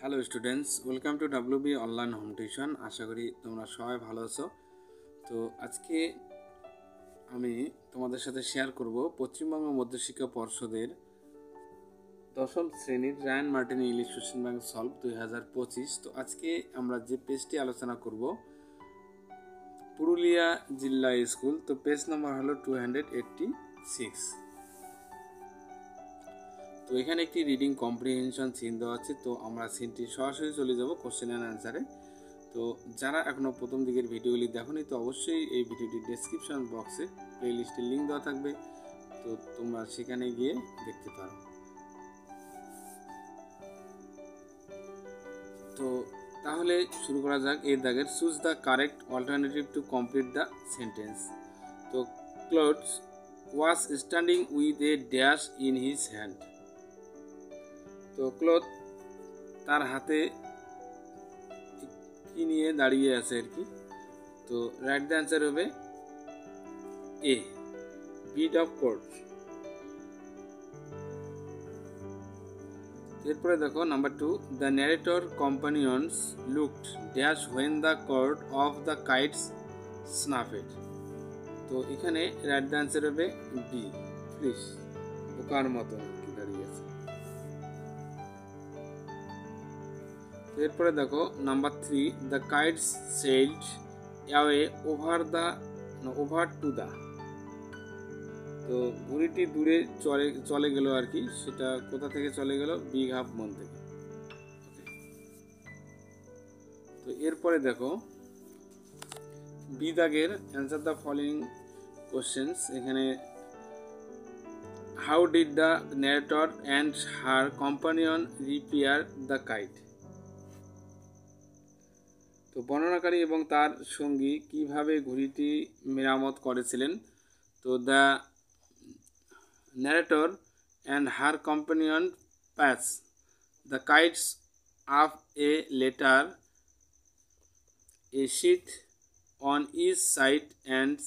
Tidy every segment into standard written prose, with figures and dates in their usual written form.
Hello students, welcome to WB online home tuition. আশা করি তোমরা সবাই ভালো আছো। তো আজকে আমি তোমাদের সাথে শেয়ার করব পশ্চিমবঙ্গ মধ্যশিক্ষা পর্ষদের দশম শ্রেণীর Ryan Martin English question bank solve 2025। তো আজকে আমরা যে পেজটি আলোচনা করব পুরুলিয়া জিলা স্কুল। তো পেজ নাম্বার হলো 286। তো এখানে একটি রিডিং কম্প্রিহেনশন সিন দেওয়া আছে। তো আমরা সিনটি সরাসরি চলে যাব কোশ্চেন অ্যান্ড অ্যান্সারে। তো যারা এখনও প্রথম দিকের ভিডিওগুলি দেখোনি, তো অবশ্যই এই ভিডিওটির ডেসক্রিপশন বক্সে প্লেলিস্টের লিঙ্ক দেওয়া থাকবে, তো তোমরা সেখানে গিয়ে দেখতে পারো। তো তাহলে শুরু করা যাক। এই দাগের choose the correct alternative to complete the sentence. তো clothes was standing with a dash in his hand. তো ক্লোথ তার হাতে কি নিয়ে দাঁড়িয়ে আছে আর কি। তো রাইট দ্য অ্যান্সার হবে এ, বিট অফ কোর্ট। এরপরে দেখো number 2, the narrator companions looked dash when the cord of the kites snuffed. তো এখানে রাইট দ্য অ্যান্সার হবে বি, ফিশ, বোকার মতো দাঁড়িয়ে আছে। এরপরে দেখো number 3, the kites sailed away over to the. তো ঘুড়িটি দূরে চলে গেল আর কি। সেটা কোথা থেকে চলে গেল? বিগ হাফ মন থেকে। তো এরপরে দেখো বি দাগের অ্যান্সার দ্য ফলোইং কোশ্চেন্স। এখানে how did the narrator and her companion repair the kite. তো বর্ণনাকারী এবং তার সঙ্গী কিভাবে ঘুড়িটি মেরামত করেছিলেন। তো the narrator and her companion pass the kites up a ladder, a sheet on each side, and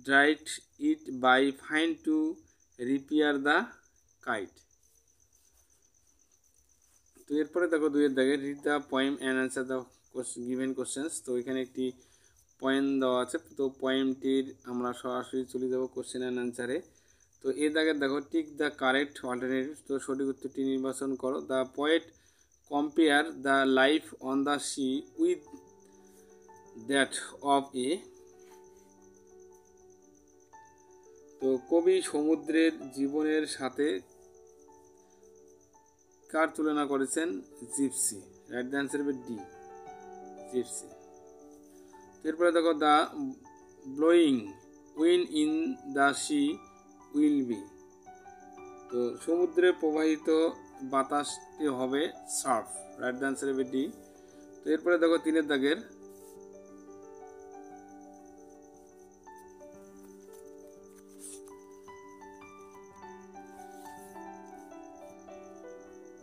dried it by fine to repair the kite. তো এরপরে দেখো দুইয়ের দাগে read the poem and answer the given questions. তো এখানে একটি poem দেওয়া আছে। তো পয়েমটির আমরা সরাসরি চলে যাব কোশ্চেন অ্যান্ড অ্যান্সারে। তো এর দাগে দেখো টিক দ্য কারেক্ট অল্টারনেটিভ। তো সঠিক উত্তরটি নির্বাচন করো। The poet compare the life on the sea with that of a. তো কবি সমুদ্রের জীবনের সাথে কার তুলনা করেছেন? জিপসি। রাইট দ্য অ্যান্সার হবে ডি, জিপসি। এরপরে দেখো the blowing wind in the sea will be. তো সমুদ্রে প্রবাহিত বাতাসটি হবে সার্ফ। রাইট দ্য অ্যান্সার হবে ডি। তো এরপরে দেখো তিনের দাগের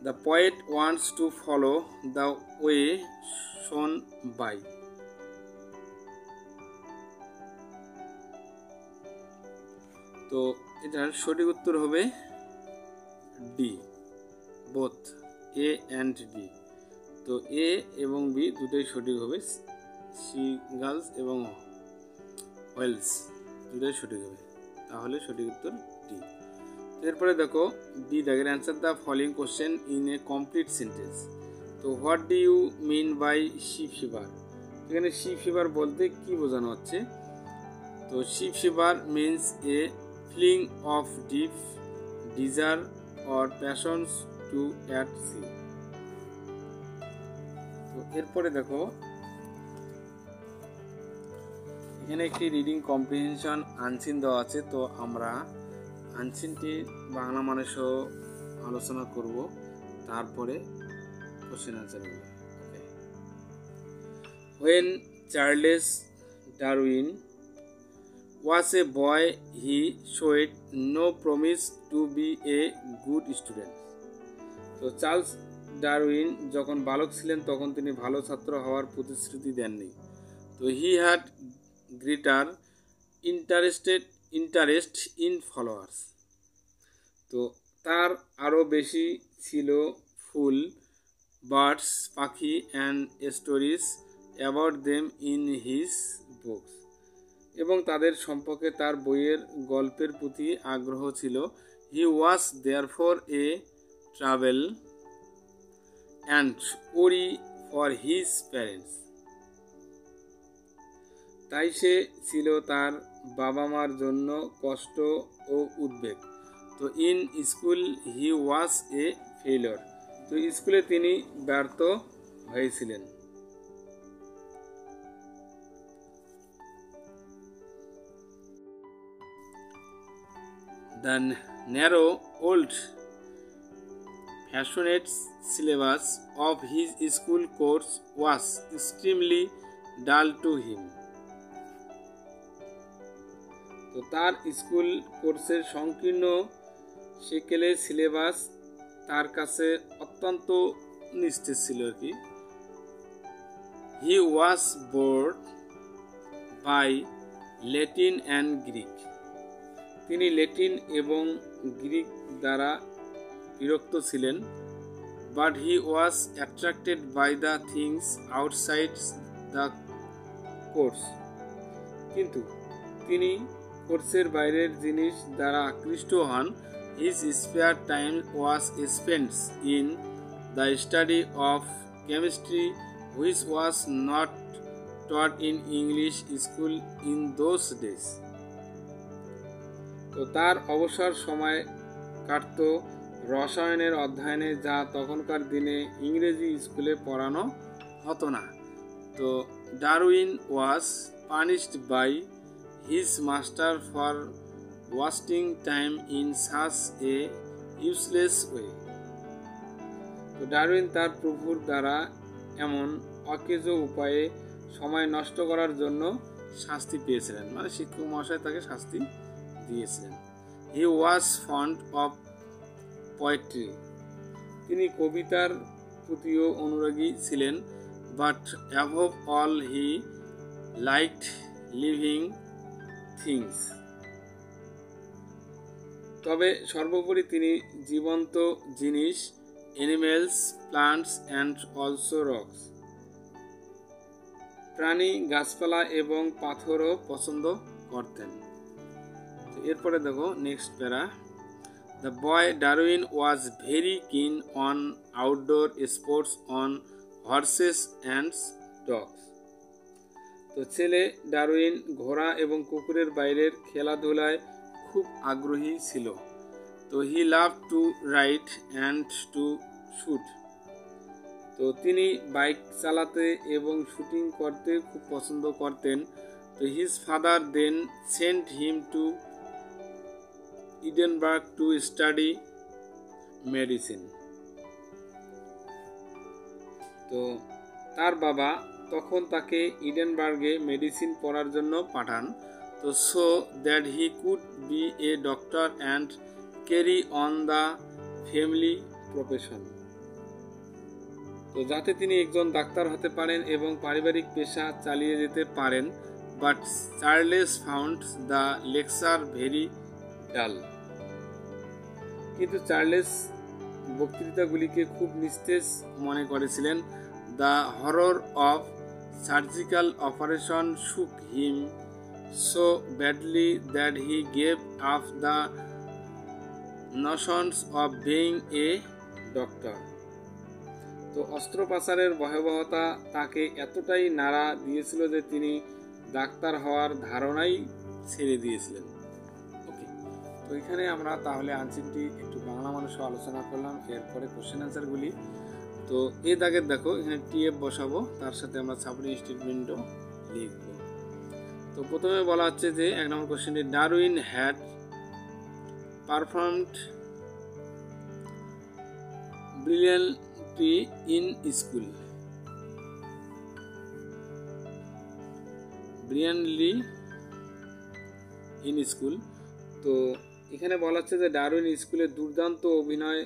the poet wants to follow the way shown by। তো এটার সঠিক উত্তর হবে D, both A and B. তো এ এবং বি দুটোই সঠিক হবে। সি গার্লস এবং ওয়েলস দুটোই সঠিক হবে। তাহলে সঠিক উত্তর ডি। এরপরে দেখো বি দাগের answer the following question in a complete sentence. তো what do you mean by sea fever. এখানে সি ফিভার বলতে কি বোঝানো হচ্ছে? তো sea fever means a feeling of deep desire or passions to at sea. তো এরপরে দেখো এখানে একটি রিডিং কম্প্রিহেনশন আনসিন দেওয়া আছে। তো আমরা আনসিনটি বাংলা মানে সহ আলোচনা করব, তারপরে কোশ্চেন আনসার হবে। Okay. When Charles Darwin was a boy he showed no promise to be a good student. তো চার্লস ডারউইন যখন বালক ছিলেন তখন তিনি ভালো ছাত্র হওয়ার প্রতিশ্রুতি দেননি। তো হি had greater interest in followers. তো তার আরও বেশি ছিল ফুল বার্ডস পাখি and stories about them in his books, এবং তাদের সম্পর্কে তার বইয়ের গল্পের প্রতি আগ্রহ ছিল। হি ওয়াজ দেয়ারফর এ ট্রাভেল অ্যান্ড ওরি ফর হিজ প্যারেন্টস, তাই সে ছিল তার বাবা মার জন্য কষ্ট ও উদ্বেগ। তো in school he was A failure, তো স্কুলে তিনি ব্যর্থ হয়েছিলেন। The narrow, old-fashioned syllabus of his school course was extremely dull to him. তো তার স্কুল কোর্সের সংকীর্ণ সেকেলে সিলেবাস তার কাছে অত্যন্ত নিস্তেজ ছিল আর কি। He was bored by Latin and Greek, তিনি ল্যাটিন এবং গ্রিক দ্বারা বিরক্ত ছিলেন। But he was attracted by the things outside the course, কিন্তু তিনি কোর্সের বাইরের জিনিস দ্বারা আকৃষ্ট হন। His spare time was spent in the study of chemistry which was not taught in English school in those days, তো তার অবসর সময় কাটত রসায়নের অধ্যয়নে, যা তখনকার দিনে ইংরেজি স্কুলে পড়ানো হতো না। তো Darwin was punished by his master for wasting time in such a useless way, তো ডারউইন তার প্রভুর দ্বারা এমন অকেজ উপায়ে সময় নষ্ট করার জন্য শাস্তি পেয়েছিলেন, মানে শিক্ষক মহাশয় তাকে শাস্তি দিয়েছিলেন। হি ওয়াজ ফন্ড অফ পোয়েট্রি, তিনি কবিতার প্রতিও অনুরাগী ছিলেন। But above all he liked living things, তবে সর্বোপরি তিনি জীবন্ত জিনিস, animals, plants and also rocks, প্রাণী, গাছপালা এবং পাথরও পছন্দ করতেন। এরপরে দেখো নেক্সট প্যারা। The boy Darwin was very কিন on outdoor sports on horse's and dogs, তো ছেলে ডারউইন ঘোড়া এবং কুকুরের বাইরের খেলাধুলায় খুব আগ্রহী ছিল। তো he love to ride and to shoot, তো তিনি বাইক চালাতে এবং শুটিং করতে খুব পছন্দ করতেন। তো his father then sent him to Edinburgh to study medicine, তো তার বাবা তখন তাকে ইডেনবার্গে মেডিসিন পড়ার জন্য পাঠান। তো so that he could be a doctor and carry on the family profession, তো যাতে তিনি একজন ডাক্তার হতে পারেন এবং পারিবারিক পেশা চালিয়ে যেতে পারেন। But Charles found the lecture very dull, কিন্তু চার্লেস বক্তৃতাগুলিকে খুব নিস্তেজ মনে করেছিলেন। The horror of surgical operation shook him so badly that he gave up the notions of being a doctor, তো অস্ত্রোপচারের ভয়াবহতা তাকে এতটাই নাড়া দিয়েছিল যে তিনি ডাক্তার হওয়ার ধারণাই ছেড়ে দিয়েছিলেন। ওকে, তো এখানে আমরা তাহলে আনসারটি একটু বাংলা মানুষও আলোচনা করলাম। এরপরে কোশ্চেন আনসারগুলি, তো এই দাগের দেখো এখানে টিএফ বসাবো, তার সাথে আমরা সাপোর্টিং স্টেটমেন্টও লিখব। তো প্রথমে বলা হচ্ছে যে 1 নম্বর কোশ্চেনটি, Darwin had performed brilliantly in school, brilliantly in school, তো এখানে বলা হচ্ছে যে ডারউইন স্কুলে দুর্দান্ত অভিনয়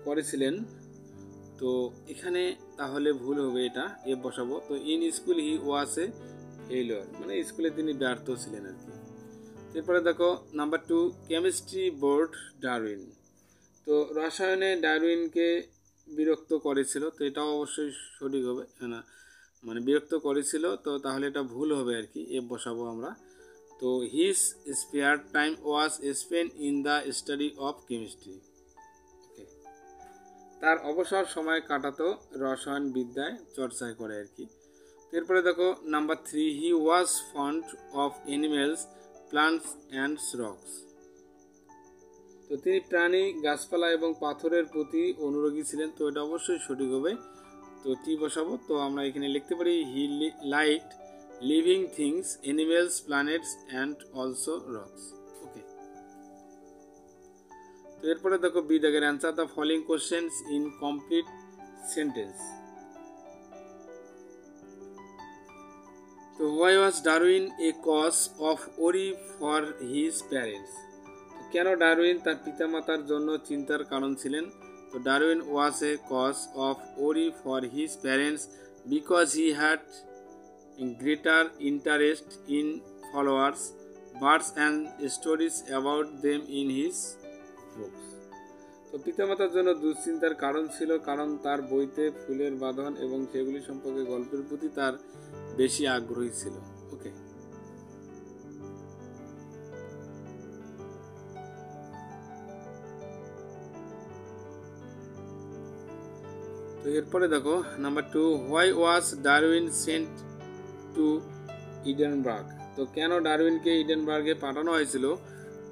করেছিলেন। তো এখানে তাহলে ভুল হবে, এটা এ বসাবো। তো in school he was A failure, মানে স্কুলে তিনি ব্যর্থ ছিলেন আর কি। এরপরে দেখো নাম্বার 2, কেমিস্ট্রি বোর্ড ডারউইন, তো রসায়নে ডারউইনকে বিরক্ত করেছিল, তো এটাও অবশ্যই সঠিক হবে না, মানে বিরক্ত করেছিল, তো তাহলে এটা ভুল হবে আর কি, এফ বসাবো আমরা। তো his spare time was spent in the study of chemistry. Okay, তার অবসর সময় কাটাতো রসায়ন বিদ্যায় চর্চায় করে আর কি। এরপরে দেখো number 3, he was fond of animals, plants and rocks. তো তিনি প্রাণী, গাছপালা এবং পাথরের প্রতি অনুরাগী ছিলেন, তো এটা অবশ্যই সঠিক হবে। তো টি বসাবো, তো আমরা এখানে লিখতে পারি he liked living things, animals, planets and also rocks. Okay, তো এরপরে দেখো বি দাগের answer the following questions in complete sentence. তো why was Darwin a cause of worry for his parents. কেন ডারউইন তার পিতামাতার জন্য চিন্তার কারণ ছিলেন? তো Darwin was a cause of worry for his parents because he had greater interest in followers, birds and stories about them in his books. তো পিতামাতার জন্য দুশ্চিন্তার কারণ ছিল কারণ তার বইতে ফুলের বাঁধন এবং সেগুলি সম্পর্কে গল্পের প্রতি তার বেশি আগ্রহী ছিল। ওকে, তো এরপরে দেখো number 2, why was Darwin sent to Edinburgh. তো কেন ডারউইনকে ইডেনবার্গে পাঠানো হয়েছিল?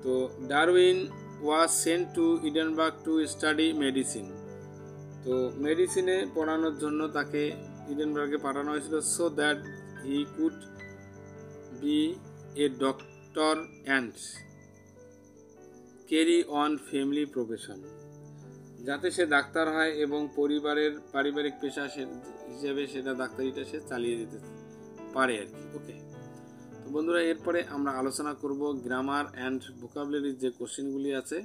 তো Darwin was sent to Edinburgh to study medicine. তো মেডিসিনে পড়ানোর জন্য তাকে ইডেনবার্গে পাঠানো হয়েছিল, so that he could be a doctor and carry on family profession, যাতে সে ডাক্তার হয় এবং পারিবারিক পেশা হিসেবে সেটা ডাক্তারিটা সে চালিয়ে যেতে পারে আর কি। ওকে, তো বন্ধুরা এরপরে আমরা আলোচনা করব গ্রামার অ্যান্ড ভোকাবুলারির যে কোশ্চেনগুলি আছে।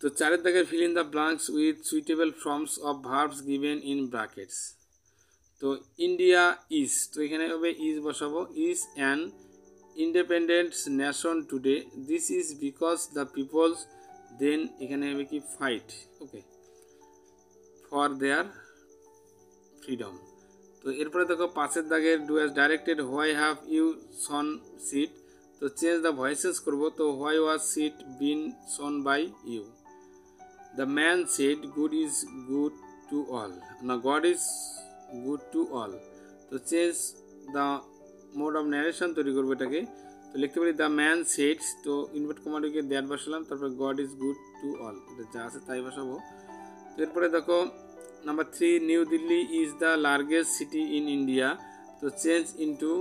তো 4 দাগে fill in the blanks with suitable forms of verbs given in brackets. তো ইন্ডিয়া ইজ, তো এখানে হবে ইজ বসাবো। Is an independent nation today, this is because the peoples, then এখানে হবে কি fight, okay, for their freedom. তো এরপরে দেখো 5 দাগের do as directed, why have you shown it. তো চেঞ্জ দ্য ভয়েসেস করবো, তো why was it been shown by you. The man said good is good to all, না God is good to all. তো change the mode of narration তৈরি করবো এটাকে, তো লিখতে পারি দ্য ম্যান সেডস, তো ইনভার্ট কমাটিকে দ্যাট বসালাম, তারপরে God is good to all, এটা যা আছে তাই বসাবো। তো এরপরে দেখো number 3, New Delhi is the largest city in India. তো change into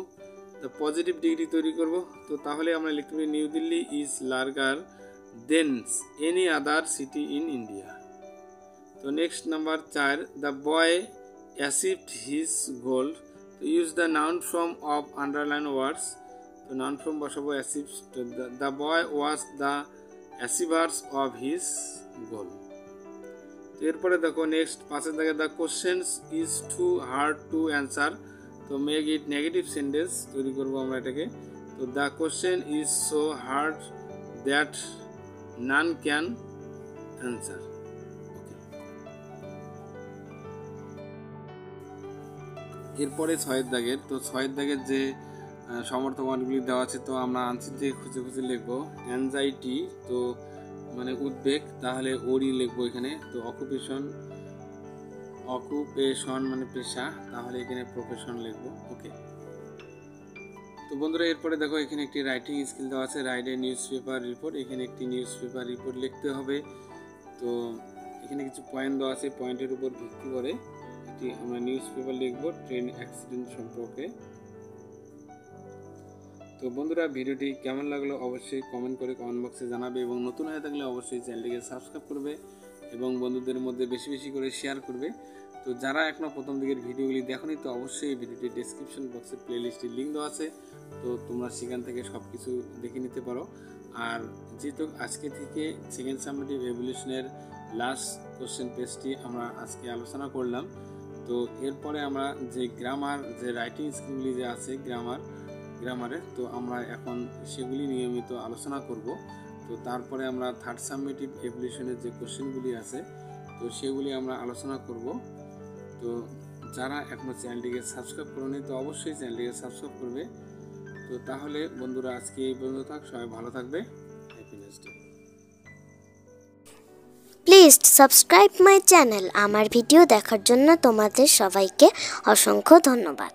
the positive degree তৈরি করব, তো তাহলে আমরা লিখতে পারি New Delhi is larger than any other city in India. তো next number 4, the boy achieved his goal. তো use the noun form of underline words, তো নাউন ফর্ম বসাবো achieve. The boy was the achievers of his goal. এরপরে দেখো next 5 দাগে the questions is too hard to answer. তো make it negative sentence তৈরি করবো আমরা এটাকে। তো the question is so hard that none can answer. এরপরে 6 দাগের, তো 6 দাগের যে সমর্থক ওয়ার্ডগুলি দেওয়া আছে, তো আমরা আনসার দিয়ে খুঁজে খুঁজে লিখবো। অ্যাংজাইটি, তো মানে উদ্বেগ, তাহলে ওরি লিখবো এখানে। তো অকুপেশন মানে পেশা, তাহলে এখানে প্রফেশন লিখবো। ওকে, তো বন্ধুরা এরপরে দেখো এখানে একটি রাইটিং স্কিল দেওয়া আছে, write a news paper report. এখানে একটি নিউজ পেপার রিপোর্ট লিখতে হবে। তো এখানে কিছু পয়েন্ট দেওয়া আছে, পয়েন্টের উপর ভিত্তি করে একটি আমরা নিউজ পেপার লিখবো ট্রেন অ্যাক্সিডেন্ট সম্পর্কে। তো বন্ধুরা ভিডিওটি কেমন লাগলো অবশ্যই কমেন্ট করে কমেন্ট বক্সে জানাবে, এবং নতুন হয়ে থাকলে অবশ্যই চ্যানেলটিকে সাবস্ক্রাইব করবে এবং বন্ধুদের মধ্যে বেশি বেশি করে শেয়ার করবে। তো যারা এখনও প্রথম দিকের ভিডিওগুলি দেখোনি, তো অবশ্যই এই ভিডিওটির ডেসক্রিপশন বক্সে প্লেলিস্টের লিঙ্ক দেওয়া আছে, তো তোমরা সেখান থেকে সব কিছু দেখে নিতে পারো। আর যেহেতু আজকে থেকে সেকেন্ড সামেটিভ এভলিউশনের লাস্ট কোশ্চেন পেজটি আমরা আজকে আলোচনা করলাম, তো এরপরে আমরা যে গ্রামার, যে রাইটিং স্কিলগুলি যে আছে গ্রামারে, তো আমরা এখন সেগুলি নিয়মিত আলোচনা করব। তো তারপরে আমরা থার্ড সামেটিভ এভলিউশনের যে কোশ্চেনগুলি আছে, তো সেগুলি আমরা আলোচনা করব। তো যারা এখনও চ্যানেলটিকে সাবস্ক্রাইব করেনি তো অবশ্যই চ্যানেলটিকে সাবস্ক্রাইব করবে। তো তাহলে বন্ধুরা আজকে এই পর্যন্ত থাক, সবাই ভালো থাকবে। Happiness day. Please subscribe my channel. আমার ভিডিও দেখার জন্য তোমাদের সবাইকে অসংখ্য ধন্যবাদ।